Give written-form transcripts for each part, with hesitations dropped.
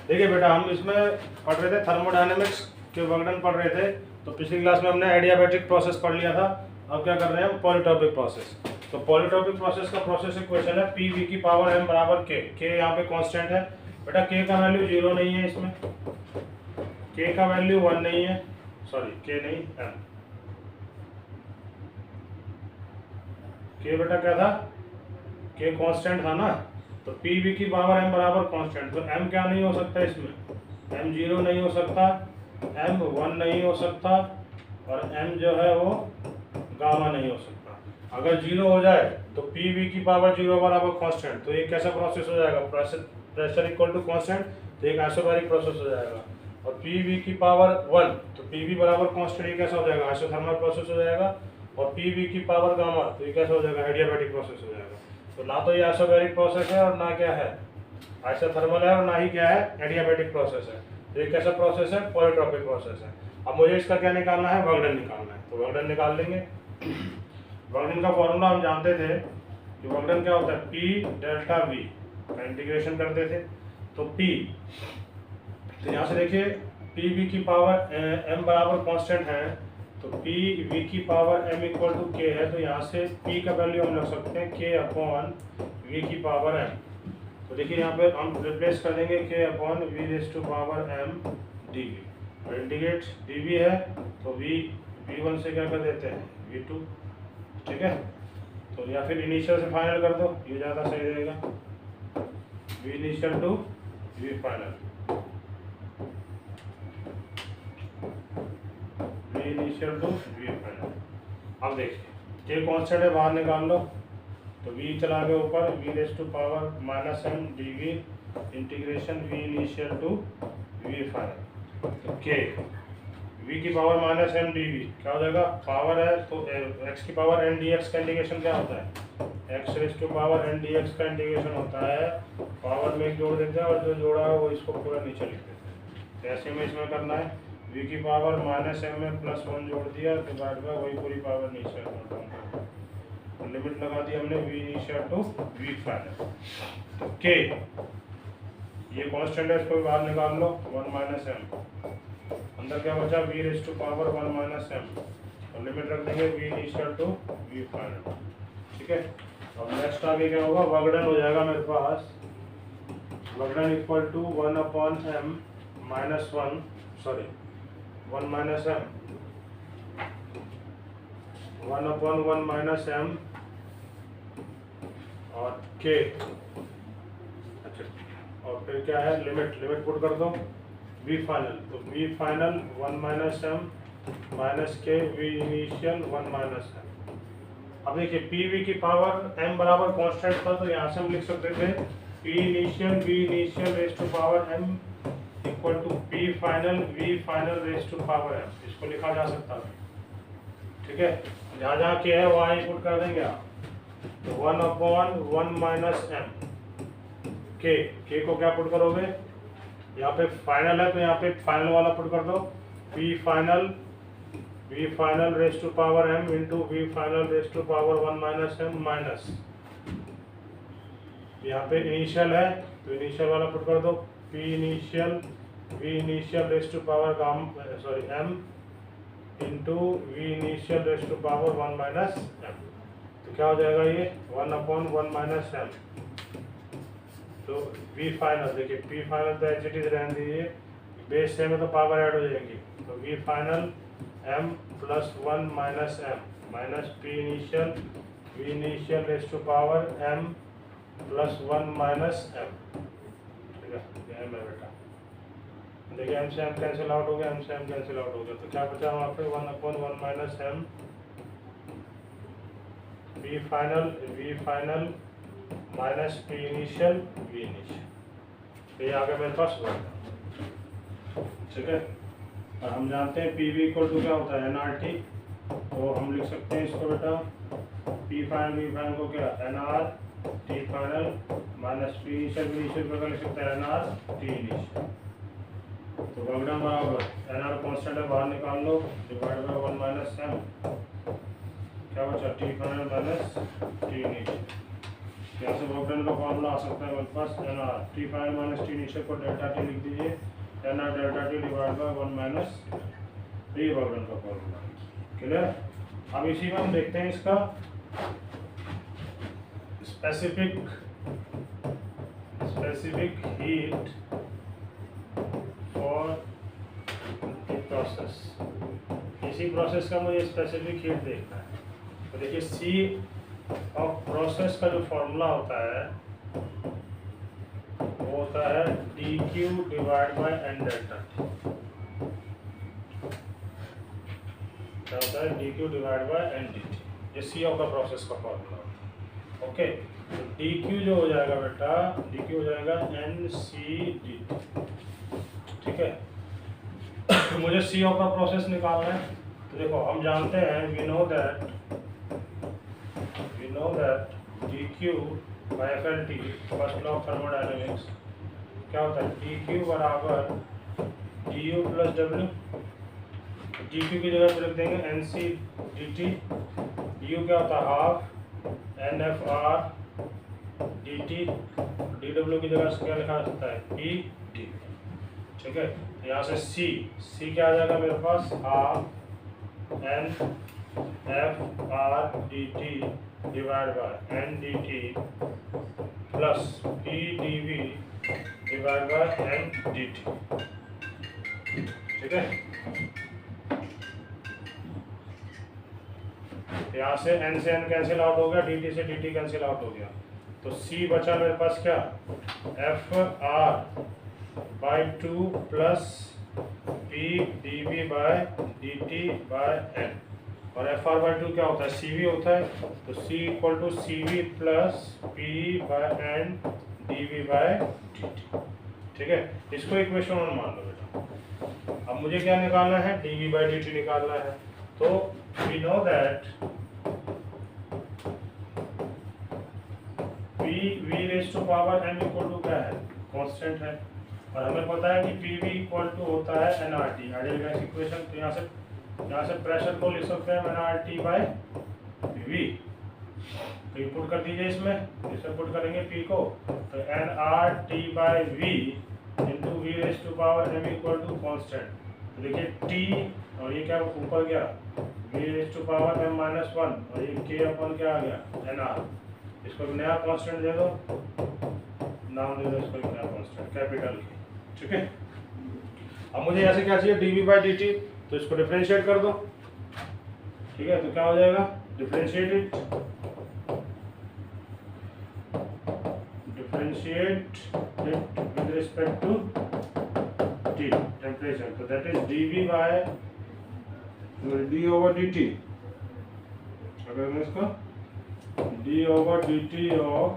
देखिए बेटा, हम इसमें पढ़ रहे थे थर्मोडायनेमिक्स के वर्णन पढ़ रहे थे। तो पिछली क्लास में हमने एडियाबैटिक प्रोसेस पढ़ लिया था। अब क्या कर रहे हैं हम, पॉलीट्रॉपिक प्रोसेस। तो पॉलीट्रॉपिक प्रोसेस का प्रोसेस इक्वेशन है पी वी की पावर एम बराबर के यहाँ पे कांस्टेंट है बेटा। के का वैल्यू 0 नहीं है, इसमें के का वैल्यू 1 नहीं है, सॉरी के नहीं एम। के बेटा क्या था, के कांस्टेंट था ना। तो पी वी की पावर एम बराबर कांस्टेंट, तो एम क्या नहीं हो सकता इसमें, एम 0 नहीं हो सकता, एम 1 नहीं हो सकता, और एम जो है वो गामा नहीं हो सकता। अगर 0 हो जाए तो पी वी की पावर 0 बराबर कांस्टेंट, तो ये कैसा प्रोसेस हो जाएगा, प्रेशर इक्वल टू कांस्टेंट, तो एक आइसोबैरिक प्रोसेस हो जाएगा। और पी वी की पावर 1, तो पी वी बराबर कांस्टेंट, ये कैसा हो जाएगा, आइसोथर्मल प्रोसेस हो जाएगा। और पी वी की पावर गामा, तो ये कैसा हो जाएगा, एडियाबैटिक प्रोसेस हो जाएगा। तो ना तो ये आइसोबैरिक प्रोसेस है और ना क्या है, आइसोथर्मल है, और ना ही क्या है, एडियाबैटिक प्रोसेस है। तो ये कैसा प्रोसेस है, पॉलीट्रॉपिक प्रोसेस है। अब मुझे इसका क्या निकालना है, वर्कडन निकालना है। तो वर्कडन निकाल लेंगे। वर्कडन का फॉर्मूला हम जानते थे कि वर्कडन क्या होता है, पी डेल्टा वी का इंटीग्रेशन करते थे। तो पी, तो यहाँ से देखिए पी वी की पावर एम बराबर कांस्टेंट है, तो पी वी की पावर एम इक्वल टू के है। तो यहाँ से पी का वैल्यू हम रख सकते हैं के अपॉन वी की पावर एम। तो देखिए यहाँ पे हम रिप्लेस कर देंगे K upon V raise to power M D V, और इंटीग्रेट डी वी है तो वी वन से क्या कर देते हैं, वी टू, ठीक है। तो या फिर इनिशियल से फाइनल कर दो, ये ज़्यादा सही रहेगा, V initial to V final, V initial to V final. अब देखिए के कांस्टेंट है, बाहर निकाल लो, तो v चला गया ऊपर, V raise to power minus M D V integration V initial to V final. तो के v की power minus M D V क्या हो जाएगा, पावर है तो x की पावर एन डी एक्स का इंटीग्रेशन क्या होता है, x raise to power N D X का इंटीग्रेशन होता है, पावर में एक जोड़ देते हैं और जो जोड़ा है वो इसको पूरा नीचे लिख देते हैं। तो ऐसे में इसमें करना है, v की पावर माइनस एम में प्लस 1 जोड़ दिया, डिवाइड बाय वही पूरी पावर नीचे लिमिट लगा दी हमने, V initial to V final. तो के ये कांस्टेंट है, इसको भी बाहर निकाल लो, 1 माइनस एम, अंदर क्या बचा, V raise to power 1 minus M, और लिमिट रख देंगे V initial to V final, ठीक है। अब नेक्स्ट आगे क्या होगा, वर्कडन हो जाएगा मेरे पास, work done equal to 1 upon M minus 1, sorry 1 minus M, 1 upon 1 minus M और के, अच्छा, और फिर क्या है, लिमिट पुट कर दो वी फाइनल, तो V final 1 minus M minus K V initial 1 minus M. अब देखिए पी वी की पावर एम बराबर कांस्टेंट था, तो यहाँ से हम लिख सकते थे P initial V initial raise to power M equal to P final V final raise to power M, इसको लिखा जा सकता है, ठीक है। जहाँ जहाँ के है वहाँ ही पुट कर देंगे आप। तो 1 अपॉन 1 माइनस एम, के को क्या पुट करोगे, यहाँ पे फाइनल है तो यहाँ पे फाइनल वाला पुट कर दो, V final raise to power M into V final raise to power 1 minus M minus, यहाँ पे इनिशियल है तो इनिशियल वाला पुट कर दो, V initial raise to power sorry M into V initial raise to power 1 minus M. तो क्या हो जाएगा ये 1 अपॉन 1 माइनस एम, तो वी फाइनल, देखिए पी फाइनल तो एच इट इज रहने दीजिए, बेस से में तो पावर ऐड हो जाएंगी, तो V final M plus 1 minus M minus P initial V initial raise to power M plus 1 minus M, ठीक है, ये एम है बेटा। देखिए एम से एम कैंसिल आउट हो गया, एम से एम कैंसिल आउट हो गया, तो क्या बचा वहाँ पे 1 upon 1 minus M V final minus P initial V initial, तो ये आगे मेरे पास हुआ, ठीक है। और हम जानते हैं पी वी इक्वल टू क्या होता है, एन आर टी, तो हम लिख सकते हैं इसको बेटा, पी फाइनल वी फाइनल को क्या, N R T final minus P initial पर लिख सकते हैं एन आर टी इनिशियल। तो वर्कडन बराबर एन आर कॉन्स्टेंट है, बाहर निकाल लो, डिवाइड बाय 1 माइनस एम, क्या बचा T final minus T initial, यहाँ से वर्क डन का फॉर्मूला आ सकता है मेरे पास N R T final minus T नीचे को डेल्टा टी लिख दीजिए, N R delta T divide by 1 minus T work done का फॉर्मूला। क्लियर। अब इसी में हम देखते हैं इसका specific heat for the process. इसी प्रोसेस का मुझे स्पेसिफिक हीट देखना है। तो देखिए सी ऑफ प्रोसेस का जो फॉर्मूला होता है वो होता है D Q divide by N delta T. क्या होता है? D Q divide by N D T. ये सी ऑफ द प्रोसेस का फॉर्मूला होता है। ओके, तो डी क्यू जो हो जाएगा बेटा, डी क्यू हो जाएगा एन सी डी टी। ठीक है। मुझे सी ऑफ द प्रोसेस निकालना है। तो देखो हम जानते हैं, we know that dq by FLT, first law of thermodynamics, क्या होता है? dq बराबर du प्लस w। dq की जगह पे रख देंगे nc dt। du क्या होता है? Half nfr dt। dw की जगह से क्या लिखा सकता है? p d। ठीक है। यहाँ से c क्या आ जाएगा मेरे पास? Half nfr dt divide by N D T plus P D V divide by N D T. ठीक है। यहाँ से एन से एन कैंसिल आउट हो गया, डी टी से डी टी कैंसिल आउट हो गया, तो सी बचा मेरे पास क्या? F R by 2 plus P D V by D T by N. और एफ आर बाई 2 क्या होता है? सी वी होता है। तो C equal to C V plus P by N D V by D T. ठीक है। इसको इक्वेशन 1 मान लो बेटा। अब मुझे क्या निकालना है? D V by D T निकालना है। तो we know that V raise to power N equal to क्या है? कांस्टेंट है। और हमें पता है कि पी वी इक्वल टू होता है N R T, ideal gas equation. तो यहाँ से प्रेशर को लिख सकते हैं NRT बाय वी। तो पुट कर दीजिए इसमें पुट करेंगे P को, तो NRT by V into V raise to power m equal to constant. तो देखिए T और ये क्या ऊपर गया, V raise to power m minus 1, और ये K अपन क्या आ गया? NR। इसको नया कॉन्स्टेंट दे दो, नाम दे दो इसको नया कॉन्स्टेंट कैपिटल की। ठीक है। अब मुझे ऐसे क्या चाहिए? dv by dt। तो इसको डिफरेंशिएट कर दो। ठीक है। तो क्या हो जाएगा? Differentiate it with respect to T temperature. तो that is dv by d over dt। अगर मैं इसको d over dt of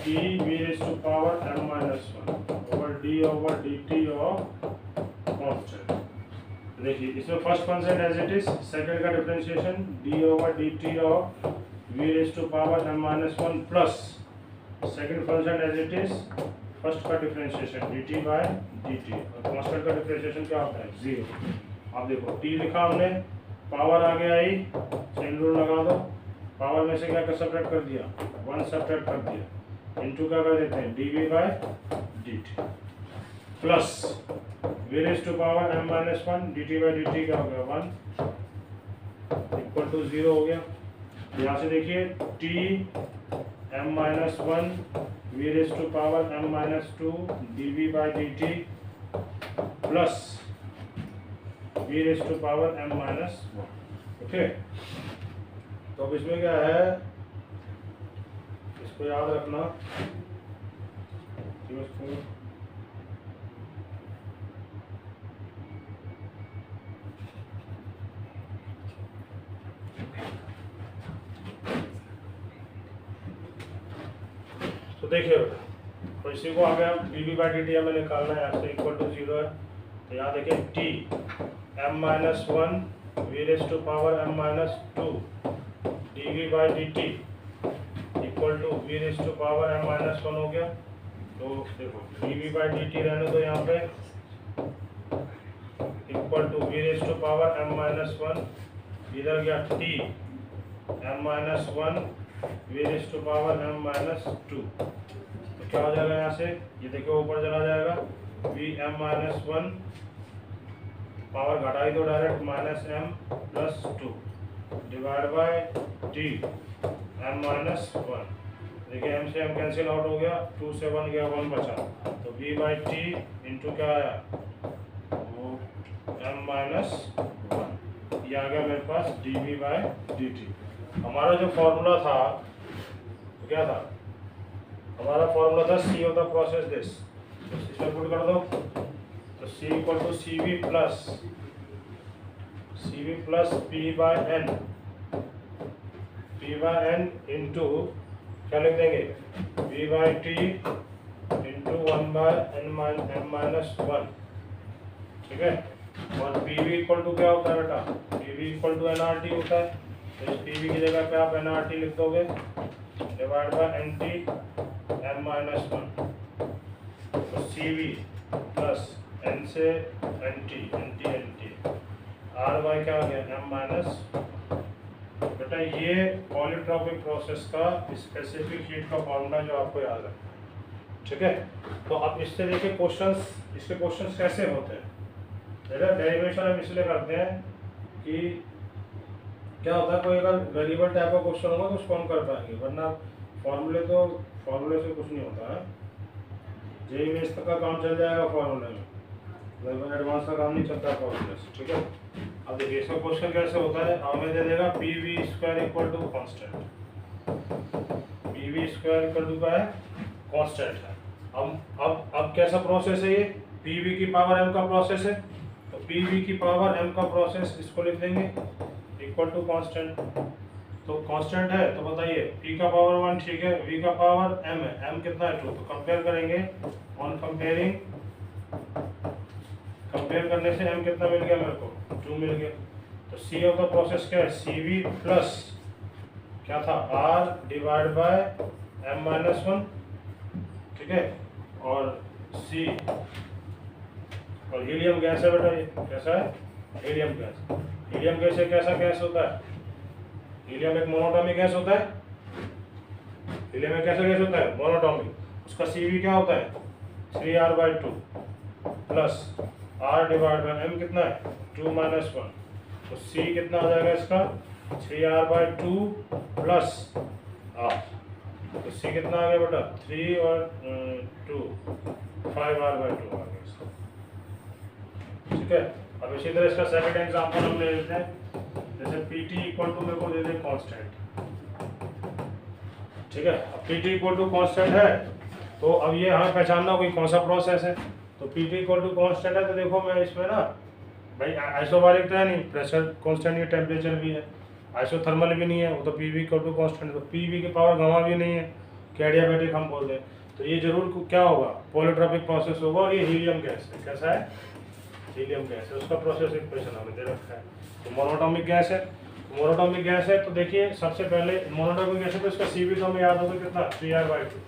T v raise to power m minus 1 over d over dt of constant. देखिए इसमें first function as it is, second का differentiation D over D T of V raise to power m minus 1 plus second function as it is, first का differentiation D T by D T. और constant का differentiation क्या होता है? 0। अब देखो T लिखा हमने, पावर आगे आई, चेन रूल लगा दो, पावर में से क्या कर सब्ट्रैक्ट कर दिया? 1 सब्ट्रैक्ट कर दिया, इनटू क्या कर देते हैं? D V by D T plus V raise to power m minus 1 D T by D T क्या हो गया? 1 इक्वल टू 0 हो गया। यहाँ से देखिए t m minus 1 V raise to power m minus 2 D V by D T plus V raise to power m minus 1। Okay. तो अब इसमें क्या है? इसको याद रखना। तो देखिए तो इसी को आगे हम D V by D T हमें निकालना है, यहाँ से इक्वल टू 0 है। तो यहाँ देखिए T m minus 1 V raise to power m minus 2 D V by D T equal to V raise to power m minus 1 हो गया। तो देखो D V by D T रहने दो यहाँ पे, equal to V raise to power m minus 1, इधर गया t m minus 1 V raise to power m minus 2। तो क्या हो जाएगा यहाँ से, ये देखो ऊपर चला जाएगा, वी m माइनस 1, पावर घटाई दो direct, minus m plus 2 divide by t m minus 1। देखिए m से m कैंसिल आउट हो गया, 2 से 1 गया, 1 बचा, तो v बाई टी इंटू क्या आया, वो m माइनस 1, ये आ गया मेरे पास dv बाई dt। हमारा जो फॉर्मूला था तो क्या था, हमारा फॉर्मूला था C of the process this, तो इसमें पुट कर दो, तो c equal to C V plus P by N into क्या लिख देंगे, V by T into 1 by M minus 1, ठीक है। और पी वी इक्वल टू क्या होता है बेटा, P V equal to N R T होता है, तो इस पी वी की जगह पे आप एन आर टी लिख दोगे, divide by N T M minus 1, तो सी वी प्लस एन से एन टी आर बाई क्या हो गया, एम माइनस। बेटा ये पॉलीट्रॉपिक प्रोसेस का स्पेसिफिक हीट का फॉर्मूला जो आपको याद है, ठीक है। तो अब इससे देखिए क्वेश्चंस, इसके क्वेश्चंस कैसे होते हैं, बेटा डेरिवेशन हम इसलिए करते हैं कि क्या होता है, कोई अगर वेरिएबल टाइप का क्वेश्चन होगा तो उसको हम कर पाएंगे, वरना फॉर्मूले से कुछ नहीं होता है। जेई मेंस तक का काम चल जाएगा फॉर्मूले में, एडवांस का काम नहीं चलता फॉर्मूले से, ठीक है। अब देखिए इसका क्वेश्चन कैसे होता है, हमें दे देगा P V square equal to constant, P V square equal to क्या है, कॉन्स्टेंट है। अब कैसा प्रोसेस है ये, पी वी की पावर m का प्रोसेस है, तो पी वी की पावर m का प्रोसेस इसको लिख देंगे इक्वल टू कॉन्स्टेंट। तो कॉन्स्टेंट है तो बताइए p का पावर 1, ठीक है, v का पावर m है, m कितना है 2, तो कंपेयर करेंगे, ऑन कंपेयर करने से m कितना मिल गया मेरे को, 2 मिल गया। तो c ऑफ द प्रोसेस क्या है, सी वी प्लस क्या था, r divide by m minus 1, ठीक है। और c, और हीलियम गैस है बेटा, ये कैसा है, हीलियम गैस। हीलियम गैस कैसा गैस होता है, हीलियम एक मोनोटॉमिक गैस होता है, हीलियम में कैसा गैस होता है, मोनोटॉमिक। उसका CV क्या होता है, 3r/2 plus r divide by m कितना है, 2 माइनस 1, तो C कितना आ जाएगा इसका, 3r/2 प्लस r, तो C कितना आ गया बेटा, 3 और 2 5r/2 आ गया इसका, ठीक है। अब इसी तरह इसका सेकंड एग्जांपल हम ले लेते हैं, जैसे PT इक्वल टू मेरे को दे दे कांस्टेंट, ठीक है। अब PT इक्वल टू कांस्टेंट है, तो अब ये हमें पहचानना कोई कौन सा प्रोसेस है, तो PT इक्वल टू कांस्टेंट है, तो देखो मैं इसमें ना भाई आइसोबारिक तो है नहीं, प्रेशर कांस्टेंट है, टेम्परेचर भी है, आइसोथर्मल भी नहीं है, वो तो PV इक्वल टू कांस्टेंट, तो PV की पावर गामा भी नहीं है, कि एडियाबैटिक हम बोल दें, तो ये जरूर क्या होगा, पॉलीट्रॉपिक प्रोसेस होगा। और ये हीलियम गैस है, कैसा है, हीलियम गैस है, उसका प्रोसेस इक्वेशन हमें दे रखा है। तो मोनोटॉमिक गैस है, मोनोटॉमिक गैस है, तो देखिए सबसे पहले मोनोटॉमिक गैस है तो इसका CV तो हमें याद होगा कितना, 3r/2,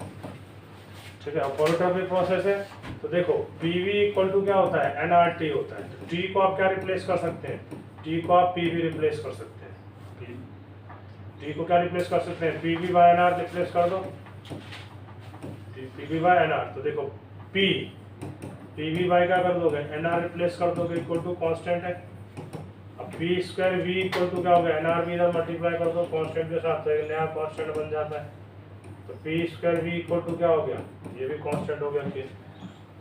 ठीक है। अब पॉलीट्रॉपिक प्रोसेस है, तो देखो PV इक्वल टू क्या होता है, nRT होता है, तो T को आप क्या रिप्लेस कर सकते हैं, T को आप PV रिप्लेस कर सकते हैं, T को क्या रिप्लेस कर सकते हैं, PV बाय NR रिप्लेस कर दो, PV बाय NR, तो देखो PV बाय क्या कर दोगे, NR रिप्लेस कर दोगे, इक्वल टू कांस्टेंट है। अब P square V equal to क्या होगा, NR भी इधर मल्टीप्लाई कर दो कांस्टेंट के साथ, तो एक नया कांस्टेंट बन जाता है, तो P square V equal to क्या हो गया, ये भी कांस्टेंट हो गया फिर।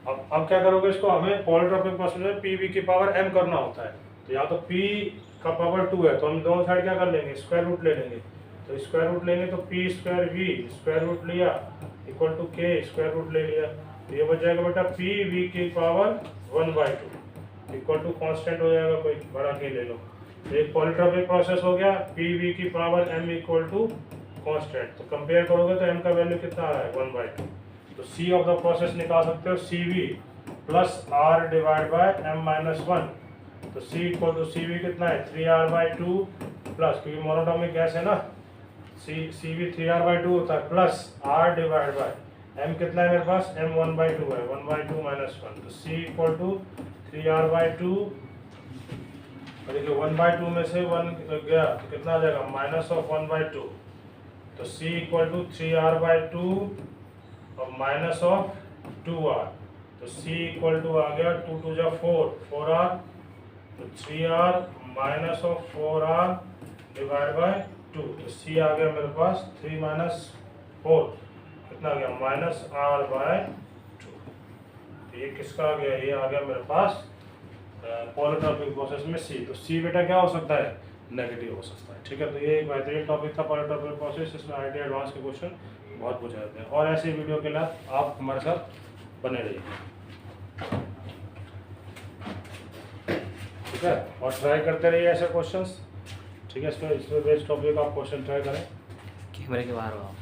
अब क्या करोगे इसको, हमें पॉलीट्रॉपिक प्रोसेस में PV की पावर m करना होता है, तो या तो P का पावर 2 है, तो हम दोनों साइड क्या कर लेंगे, स्क्वायर रूट ले लेंगे, तो स्क्वायर रूट लेंगे तो P square V square root लिया equal to K square root ले लिया, तो ये बच जाएगा बेटा PV की पावर 1/2 इक्वल टू कांस्टेंट हो जाएगा, कोई बड़ा K ले लो, तो एक पॉलीट्रॉपिक प्रोसेस हो गया, PV की power m equal to constant, तो कंपेयर करोगे तो m का वैल्यू कितना आ रहा है, 1/2, तो C ऑफ द प्रोसेस निकाल सकते हो, CV plus R divide by m minus 1, तो C इक्वल टू CV कितना है, 3r/2 प्लस, क्योंकि मोनोटॉमिक गैस है ना, CV 3r/2 होता है, plus R divide by m कितना है मेरे पास, m 1/2 है, 1/2 माइनस 1, तो C इक्वल टू 3r/2, और देखिए 1/2 में से 1 गया तो कितना आ जाएगा, माइनस ऑफ 1/2, तो C इक्वल टू 3R/2 और माइनस ऑफ 2R, तो C इक्वल टू आ गया 2 2 जा 4R, तो 3R minus of 4R divide by 2, तो C आ गया मेरे पास 3 माइनस 4 कितना आ गया -R/2। तो ये किसका आ गया, ये आ गया मेरे पास पॉलीट्रॉपिक प्रोसेस में C। तो C बेटा क्या हो सकता है, नेगेटिव हो सकता है। ठीक है, तो ये एक बेहतरीन टॉपिक था पॉलीट्रॉपिक प्रोसेस, इसमें IIT एडवांस के क्वेश्चन बहुत पूछे जाते हैं। और ऐसे वीडियो के लिए आप हमारे साथ बने रहिए, ठीक है, और ट्राई करते रहिए ऐसे क्वेश्चंस। ठीक है, इसमें बेस्ड टॉपिक आप क्वेश्चन ट्राई करें। कैमरे के बाहर हो आप।